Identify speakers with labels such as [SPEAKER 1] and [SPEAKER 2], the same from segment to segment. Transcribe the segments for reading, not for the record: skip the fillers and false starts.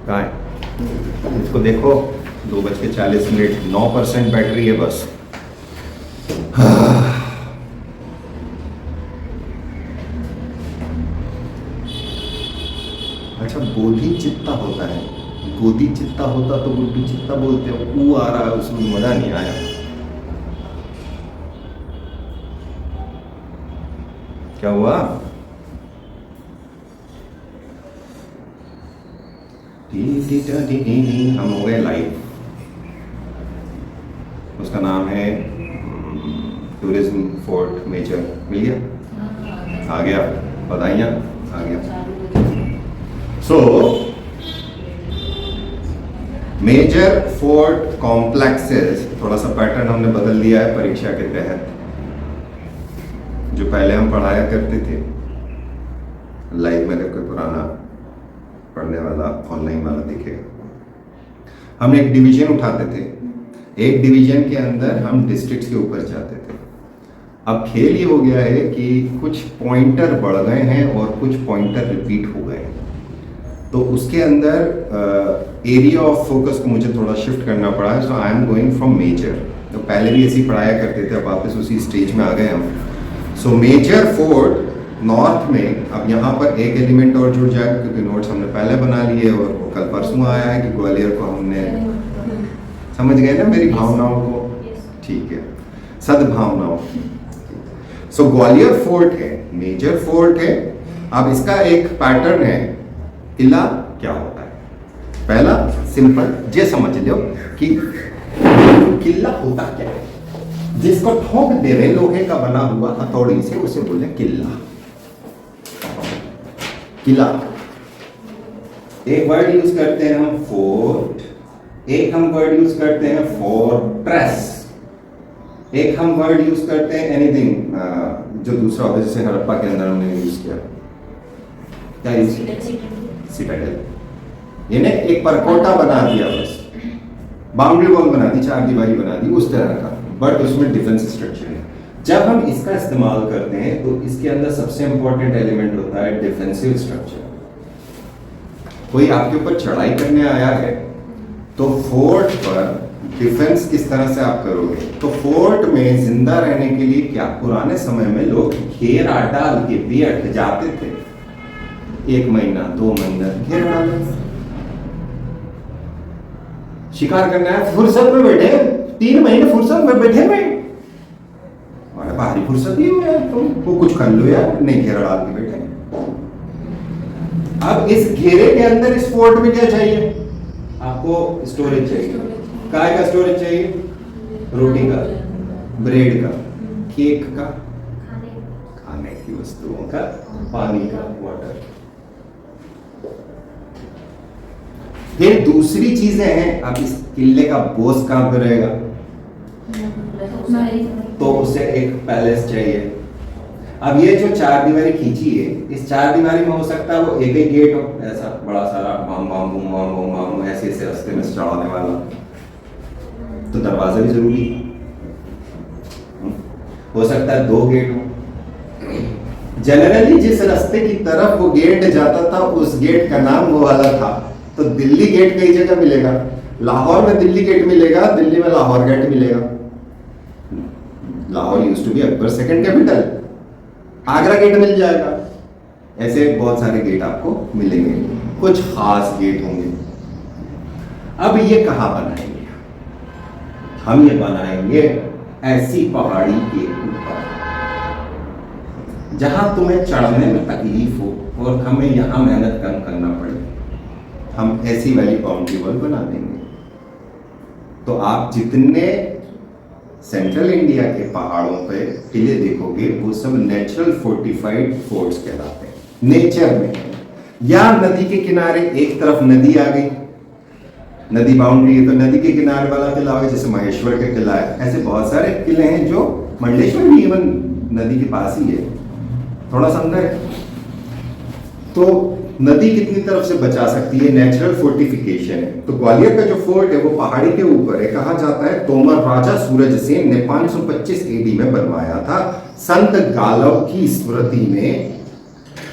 [SPEAKER 1] कहाँ है? इसको देखो, 2:40, 9% बैटरी है बस। अच्छा, बोधि चित्ता होता है, गोदी चित्ता होता तो गुड्डू चित्ता बोलते हो। ऊ आ रहा है, उसमें मजा नहीं आया। क्या हुआ? हम हो गए लाइव। उसका नाम है टूरिज्म फोर्ट मेजर। मिल गया? आ गया? बधाइयाँ, आ गया। सो मेजर फोर्ट कॉम्प्लेक्सेस, थोड़ा सा पैटर्न हमने बदल दिया है परीक्षा के तहत। जो पहले हम पढ़ाया करते थे लाइव में, अगर कोई पुराना पढ़ने वाला ऑनलाइन वाला दिखेगा, हम एक डिवीजन उठाते थे, एक डिवीजन के अंदर हम डिस्ट्रिक्ट्स के ऊपर जाते थे। अब खेल ये हो गया है कि कुछ पॉइंटर बढ़ गए हैं और कुछ पॉइंटर रिपीट हो गए हैं, तो उसके अंदर एरिया ऑफ फोकस को मुझे थोड़ा शिफ्ट करना पड़ा है। So I am going from major. तो पहले भी ऐसे ही पढ़ाया करते थे, अब वापस उसी स्टेज में आ गए हम। सो मेजर फोर्ट नॉर्थ में, अब यहाँ पर एक एलिमेंट और जुड़ जाएगा क्योंकि नोट्स हमने पहले बना लिए और वो कल परसों आया है कि ग्वालियर को हमने, समझ गए ना मेरी भावनाओं को? ठीक है, सद्भावनाओं। सो ग्वालियर फोर्ट है, मेजर फोर्ट है। अब इसका एक पैटर्न है। किला क्या होता है? पहला सिंपल जे समझ लो कि किला होता क्या है। जिसको ठोक देवे लोहे का बना हुआ हथौड़ी से, उसे बोले किला। किला एक वर्ड यूज करते हैं हम फोर्ट, एक हम वर्ड यूज करते हैं फोर्ट्रेस, एक हम वर्ड यूज करते हैं एनीथिंग जो दूसरा होता है, जैसे हड़प्पा के अंदर हमने यूज किया, क्या यूज किया? सिटाडेल। यानी एक परकोटा बना दिया, बस बाउंड्री वॉल बना दी, चार दीवारी बना दी, उस तरह का, बट उसमें डिफेंस स्ट्रक्चर है। जब हम इसका इस्तेमाल करते हैं तो इसके अंदर सबसे इंपॉर्टेंट एलिमेंट होता है डिफेंसिव स्ट्रक्चर। कोई आपके ऊपर चढ़ाई करने आया है तो फोर्ट पर डिफेंस किस तरह से आप करोगे? तो फोर्ट में जिंदा रहने के लिए क्या, पुराने समय में लोग घेरा डाल के बैठ जाते थे। 1 महीना 2 महीना घेरा डाल, शिकार करना है, फुर्सत में बैठे 3 महीने फुर्सत में बैठे हुए, बाहरी फुर्सत ही हुआ है, तुम वो कुछ कर लो यार, नहीं घेरा डाल के बैठे। अब इस घेरे के अंदर इस फोर्ट में क्या चाहिए आपको? स्टोरेज चाहिए। काय का स्टोरेज चाहिए? रोटी का, ब्रेड का, केक का, खाने की वस्तुओं का, पानी का, वाटर। फिर दूसरी चीजें हैं। अब इस किले का बोस कहां पे रहेगा? तो उसे एक पैलेस चाहिए। अब ये जो 4 दीवारी खींची है, इस 4 दीवारी में हो सकता है वो एक ही गेट हो, ऐसा बड़ा सारा बाम बाम बूम बाम बूम बाम, ऐसे ऐसे रास्ते में चढ़ाने वाला, तो दरवाजा भी जरूरी हो सकता है 2 गेट हो। जनरली जिस रास्ते की तरफ वो गेट जाता था उस गेट का नाम वो वाला था। तो दिल्ली गेट कई जगह मिलेगा, लाहौर में दिल्ली गेट मिलेगा, दिल्ली में लाहौर गेट मिलेगा। Lahore used to be Akbar second capital, Agra gate मिल जाएगा। ऐसे बहुत सारे गेट आपको मिलेंगे, कुछ खास गेट होंगे। अब ये कहां बनाएंगे? हम ये बनाएंगे ऐसी पहाड़ी के ऊपर जहां तुम्हें चढ़ने में तकलीफ हो और हमें यहां मेहनत कम करना पड़े। हम ऐसी वाली बाउंड्री वॉल बना देंगे। तो आप जितने सेंट्रल इंडिया के पहाड़ों पे किले देखोगे वो सब नेचुरल फोर्टिफाइड फोर्ट्स कहलाते हैं। नेचर में या नदी के किनारे, एक तरफ नदी आ गई, नदी बाउंड्री है तो नदी के किनारे वाला किला होगा, जैसे महेश्वर का किला है। ऐसे बहुत सारे किले हैं जो मंडलेश्वर भी इवन नदी के पास ही है, थोड़ा सा अंदर है। तो नदी कितनी तरफ से बचा सकती है? नेचुरल फोर्टिफिकेशन है। तो ग्वालियर का जो फोर्ट है वो पहाड़ी के ऊपर है। कहा जाता है तोमर राजा सूरजसेन ने 525 एडी में बनवाया था, संत गालव की स्मृति में।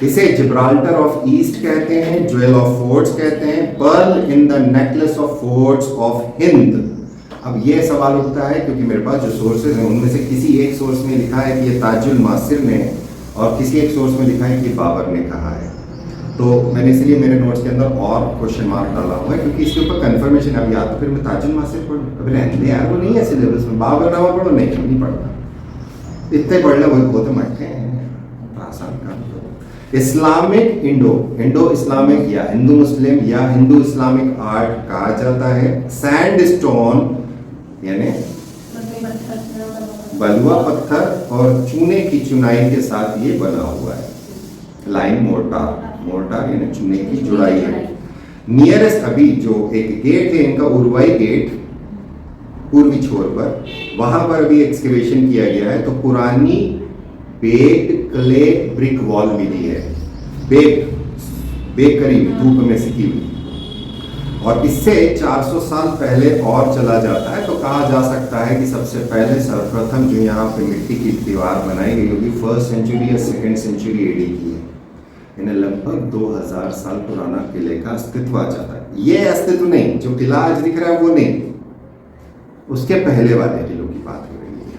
[SPEAKER 1] इसे जिब्राल्टर ऑफ ईस्ट कहते हैं, ज्वेल ऑफ फोर्ट्स कहते हैं, pearl in the necklace of forts of Hind. अब ये सवाल उठता है क्योंकि मेरे पास जो सोर्सेज हैं उनमें से किसी एक सोर्स में लिखा है कि ये ताजुल मासिर ने, और किसी एक सोर्स में लिखा है कि बाबर ने कहा है। तो मैंने इसलिए मेरे नोट्स के अंदर और क्वेश्चन मार्क डाला हुआ है क्योंकि इसके ऊपर कंफर्मेशन अब या तो फिर मैं ताजुल मासिर पढ़ूँ, कभी रहने यार वो नहीं है सिलेबस में, बाबर नामा पढ़ो नहीं पढ़ना, इतने पढ़ना वही बहुत मट्टे हैं, आसान काम करो। इस्लामिक इंडो इस्लामिक या हिंदू मुस्लिम या हिंदू इस्लामिक आर्ट कहा जाता है। सैंडस्टोन यानी बलुआ पत्थर और चूने की चुनाई के साथ ये बना हुआ है। लाइम मोर्टार यानी चूने की जुड़ाई है। नियरेस्ट अभी जो एक गेट है इनका, उर्वाई गेट पूर्वी छोर पर, वहां पर अभी एक्सकेवेशन किया गया है तो पुरानी बेक्ड क्ले ब्रिक वॉल मिली है, बेक करी धूप में सिकी हुई, और इससे 400 साल पहले और चला जाता है तो कहा जा सकता है कि सबसे पहले सर्वप्रथम जो यहाँ पे मिट्टी की दीवार बनाई गई होगी 1st सेंचुरी या 2nd सेंचुरी एडी की है। इन्हें लगभग 2000 साल पुराना किले का अस्तित्व आ जाता है। ये अस्तित्व नहीं, जो किला आज दिख रहा है वो नहीं, उसके पहले वाले किलों की बात हो रही है।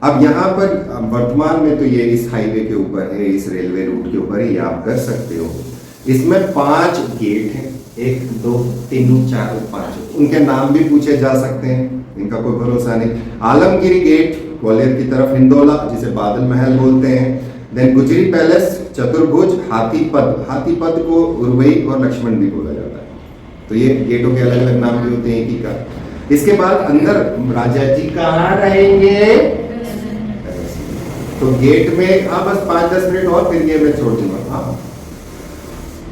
[SPEAKER 1] अब यहाँ पर वर्तमान में तो ये इस हाईवे के ऊपर है, इस रेलवे रूट के ऊपर ही आप कर सकते हो। इसमें 5 गेट हैं, 1 2 3 4 5, उनके नाम भी पूछे जा सकते हैं, इनका कोई भरोसा नहीं। आलमगिरी गेट ग्वालियर की तरफ, हिंदोला जिसे बादल महल बोलते हैं, देन गुजरी पैलेस, चतुर्भुज, हाथीपद को उर्वई और लक्ष्मण भी बोला जाता है। तो ये गेटों के अलग अलग नाम भी होते हैं एक ही का। इसके बाद अंदर राजा जी कहाँ रहेंगे, तो गेट में बस 5-10 मिनट और फिर ये मैं छोड़ दूंगा।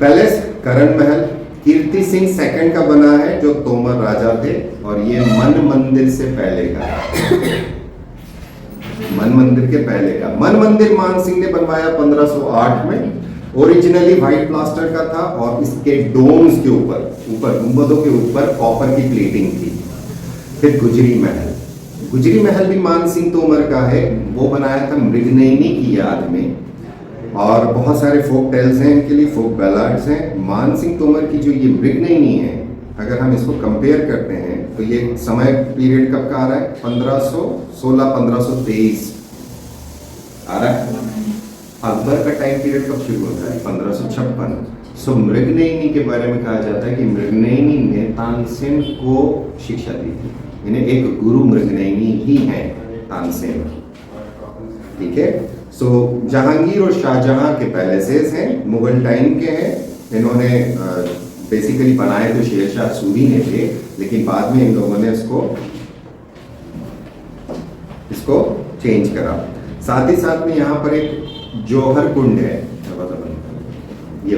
[SPEAKER 1] पैलेस करण महल कीर्ति सिंह सेकंड का बना है जो तोमर राजा थे, और ये मन मंदिर से पहले का मन मंदिर के पहले का। मन मंदिर मान सिंह ने बनवाया 1508 में। ओरिजिनली व्हाइट प्लास्टर का था और इसके डोम्स के ऊपर गुंबदों के ऊपर कॉपर की प्लेटिंग थी। फिर गुजरी महल भी मान सिंह तोमर का है, वो बनाया था मृगनयनी की याद में, और बहुत सारे फोक टेल्स हैं इनके लिए, फोक बैलाड्स हैं। मान सिंह तोमर की जो ये मृगनयनी है, अगर हम इसको कंपेयर करते हैं तो ये समय पीरियड कब का आ रहा है, 1516-1523 आ रहा है। अकबर का टाइम पीरियड कब शुरू होता है, 1556। सो मृगनयनी के बारे में कहा जाता है कि मृगनयनी ने तानसेन को शिक्षा दी थी, इन्हें एक गुरु मृगनयनी ही है तानसेन, ठीक है। सो जहांगीर और शाहजहां के पैलेसेस हैं, मुगल टाइम के हैं। इन्होंने बेसिकली बनाए तो शेरशाह सूरी ने थे, लेकिन बाद में इन लोगों ने इसको चेंज करा। साथ ही साथ में यहाँ पर एक जौहर कुंड है, ये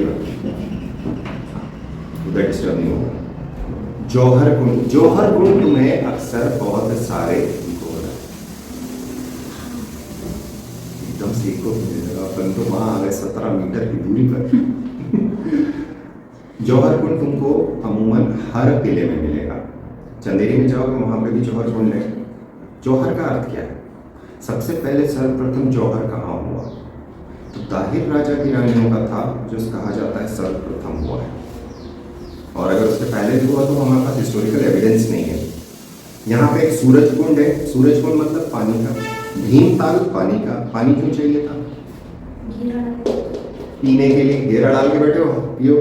[SPEAKER 1] उधर डिस्टर्ब नहीं होगा। जौहर कुंड तुम्हें अक्सर बहुत सारे एकदम सीखो, अपन तो वहां आ गए 17 मीटर की दूरी पर। जौहर कुंड तुमको अमूमन हर किले में मिलेगा। चंदेरी में जाओगे वहां पे भी जौहर कुंड है। जौहर का अर्थ क्या है, सबसे पहले सर्वप्रथम जौहर कहाँ हुआ, तो ताहिर राजा की रानियों का था जो कहा जाता है सर्वप्रथम हुआ है, और अगर उससे पहले भी हुआ तो हमारे पास हिस्टोरिकल एविडेंस नहीं है। यहाँ पे एक सूरज कुंड है, सूरज कुंड मतलब पानी का, भीमताल पानी का, पानी क्यों चाहिए था, पीने के लिए, घेरा डाल के बैठे हो पियो।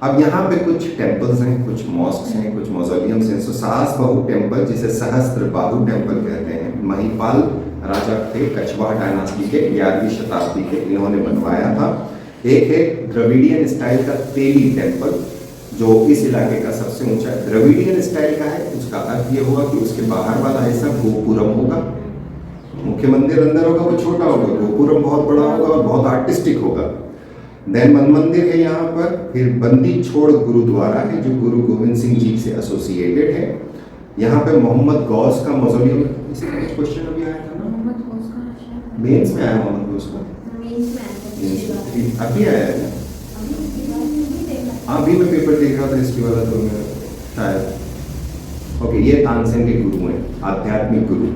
[SPEAKER 1] अब यहाँ पे कुछ टेम्पल्स हैं, कुछ मॉस्क्स हैं, कुछ मौजोलियम्स हैं। सास बहु टेम्पल जिसे सहस्त्र बाहु टेम्पल कहते हैं, महिपाल राजा थे कछवाह डायनास्टी के, 11वीं शताब्दी के, इन्होंने बनवाया था। एक है द्रविडियन स्टाइल का तेली टेम्पल जो इस इलाके का सबसे ऊंचा है। द्रविडियन स्टाइल का है, उसका अर्थ ये हुआ कि उसके बाहर वाला हिस्सा गोपुरम होगा, मुख्य मंदिर अंदर होगा वो छोटा होगा, गोपुरम बहुत बड़ा होगा और बहुत आर्टिस्टिक होगा। देन मन मंदिर है यहाँ पर। फिर बंदी छोड़ गुरुद्वारा है जो गुरु गोविंद सिंह जी से एसोसिएटेड है। यहाँ पे मोहम्मद गौस का मौजूलियम, इसका कुछ क्वेश्चन अभी आया था ना, मेंस में आया मोहम्मद गौस का, अभी आया है। अभी मैं पेपर देख रहा था हिस्ट्री वाला, तो मैं शायद ओके, ये तानसेन के गुरु हैं, आध्यात्मिक गुरु।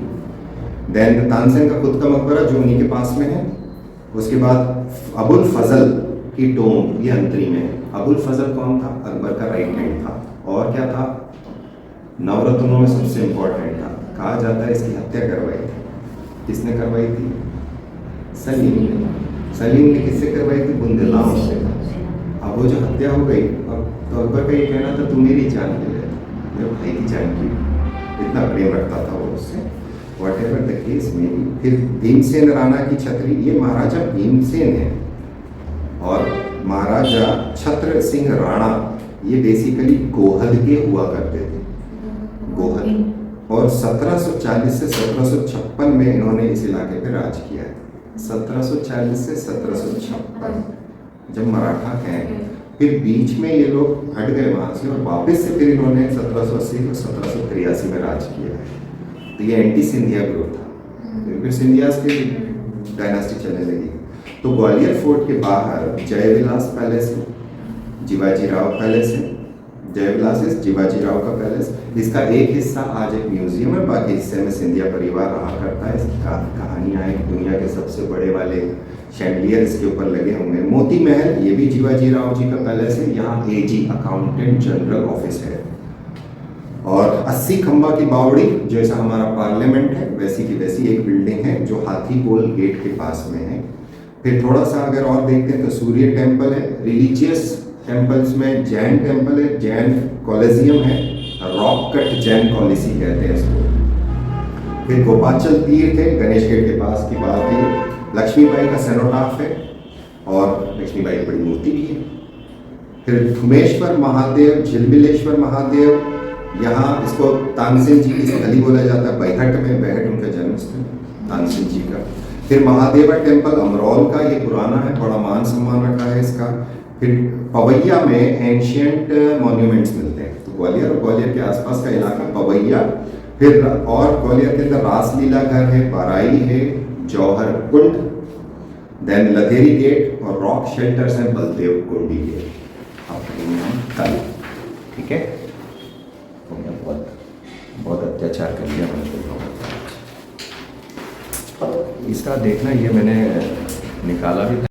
[SPEAKER 1] देन तानसेन का खुद का मकबरा जो उन्हीं के पास में है। उसके बाद अबुल फजल की टोम ये अंतरी में है। अबुल फजल कौन था? अकबर का राइट हैंड था। और क्या था? नवरत्नों में सबसे इंपॉर्टेंट था। कहा जाता है इसकी हत्या करवाई थी। किसने करवाई थी? सलीम ने। सलीम ने किससे करवाई थी? बुंदेलाम से। अब वो जो हत्या हो गई, अब तो अकबर का ये कहना था तू मेरी जान ले ले, मेरे भाई की जान की। इतना प्रेम रखता था वो उससे। वॉट एवर द केस में भी। फिर भीमसेन राणा की छतरी, ये महाराजा भीमसेन है और महाराजा छत्र सिंह राणा ये बेसिकली गोहद के हुआ करते थे। गोहद। और 1740 से 1756 में इन्होंने इस इलाके पे राज किया है। 1740 से 1756 जब मराठा हैं, फिर बीच में ये लोग हट गए वहाँ से और वापस से फिर इन्होंने 1780 और 1783 में राज किया है। तो ये एंटी सिंधिया ग्रुप था। फिर सिंधियास की डायनास्टी चलने लगी। तो ग्वालियर फोर्ट के बाहर जयविलास पैलेस है, जीवाजी राव पैलेस है। जयविलास जीवाजी राव का पैलेस। इसका एक हिस्सा आज एक म्यूजियम है, बाकी हिस्से में सिंधिया परिवार रहा करता है। इसकी काफ़ी कहानियाँ हैं। दुनिया के सबसे बड़े वाले शैंडलियर इसके ऊपर लगे हुए हैं। मोती महल ये भी जीवाजी राव जी का पैलेस है। यहाँ एजी अकाउंटेंट जनरल ऑफिस है। और 80 खंबा की बावड़ी, जैसा हमारा पार्लियामेंट है वैसी की वैसी एक बिल्डिंग है जो हाथीपोल गेट के पास में है। फिर थोड़ा सा अगर और देखते हैं तो सूर्य टेम्पल है। रिलीजियस टेम्पल्स में जैन टेम्पल है, जैन कॉलेजियम है, रॉक कट जैन कॉलेजी कहते हैं इसको। फिर गोपाचल तीर्थ है गणेश गेट के पास की बात है। लक्ष्मीबाई का सेनोटाफ है और लक्ष्मीबाई की बड़ी मूर्ति भी है। फिर धुमेश्वर महादेव, झिलमिलेश्वर महादेव, यहाँ इसको तानसेन जी की स्थली बोला जाता है। बैहट में, बैहट उनका जन्म स्थल तानसेन जी का। फिर महादेवा टेम्पल अमरौल का, ये पुराना है, बड़ा मान सम्मान रखा है इसका। फिर पवैया में एंशियंट मॉन्यूमेंट्स मिलते हैं। तो ग्वालियर और ग्वालियर के आसपास का इलाका पवैया। फिर और ग्वालियर के अंदर रासलीला घर है, बाराई है, जौहर कुंड, देन लधेरी गेट और रॉक शेल्टर्स हैं बलदेव कुंडी गेट। कल ठीक है, बहुत अत्याचार कर लिया मैंने। इसका देखना, ये मैंने निकाला भी था।